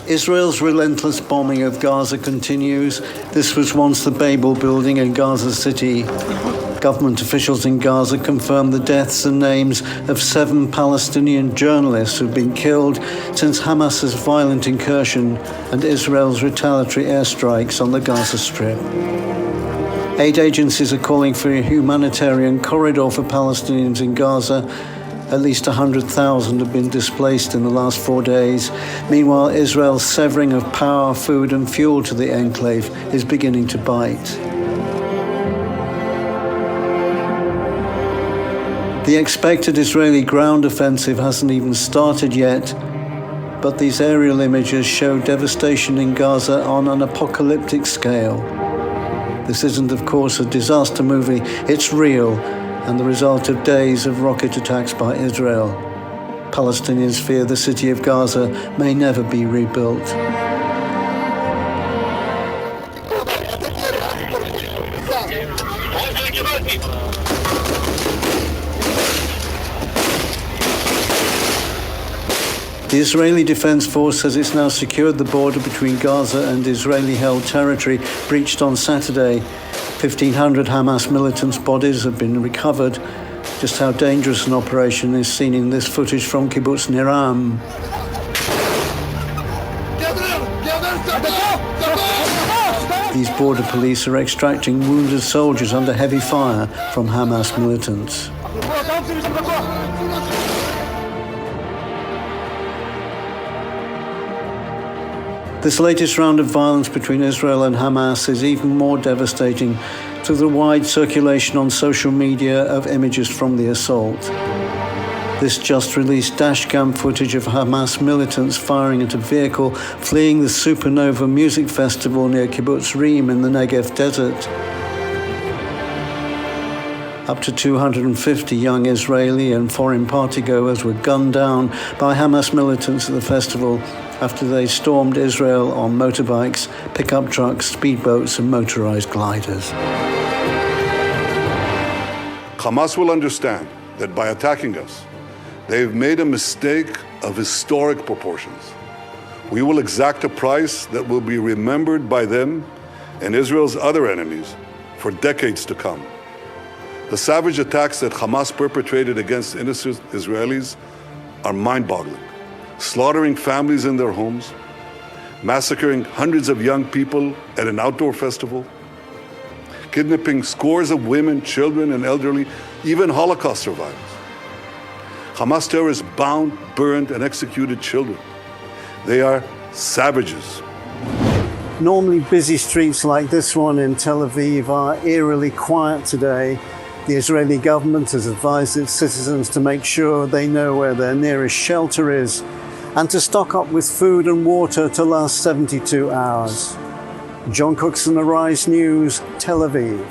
Israel's relentless bombing of Gaza continues. This was once the Babel building in Gaza City. Government officials in Gaza confirmed the deaths and names of 7 Palestinian journalists who've been killed since Hamas's violent incursion and Israel's retaliatory airstrikes on the Gaza Strip. Aid agencies are calling for a humanitarian corridor for Palestinians in Gaza. At least 100,000 have been displaced in the last 4 days. Meanwhile, Israel's severing of power, food and fuel to the enclave is beginning to bite. The expected Israeli ground offensive hasn't even started yet, but these aerial images show devastation in Gaza on an apocalyptic scale. This isn't, of course, a disaster movie, it's real, and the result of days of rocket attacks by Israel. Palestinians fear the city of Gaza may never be rebuilt. The Israeli Defense Force says it's now secured the border between Gaza and Israeli-held territory breached on Saturday. 1,500 Hamas militants' bodies have been recovered. Just how dangerous an operation is seen in this footage from Kibbutz Niram. These border police are extracting wounded soldiers under heavy fire from Hamas militants. This latest round of violence between Israel and Hamas is even more devastating through the wide circulation on social media of images from the assault. This just-released dashcam footage of Hamas militants firing at a vehicle fleeing the Supernova music festival near Kibbutz Reem in the Negev desert. Up to 250 young Israeli and foreign partygoers were gunned down by Hamas militants at the festival after they stormed Israel on motorbikes, pickup trucks, speedboats and motorized gliders. Hamas will understand that by attacking us, they've made a mistake of historic proportions. We will exact a price that will be remembered by them and Israel's other enemies for decades to come. The savage attacks that Hamas perpetrated against innocent Israelis are mind-boggling, slaughtering families in their homes, massacring hundreds of young people at an outdoor festival, kidnapping scores of women, children, and elderly, even Holocaust survivors. Hamas terrorists bound, burned, and executed children. They are savages. Normally busy streets like this one in Tel Aviv are eerily quiet today. The Israeli government has advised its citizens to make sure they know where their nearest shelter is and to stock up with food and water to last 72 hours. John Cookson, Arise News, Tel Aviv.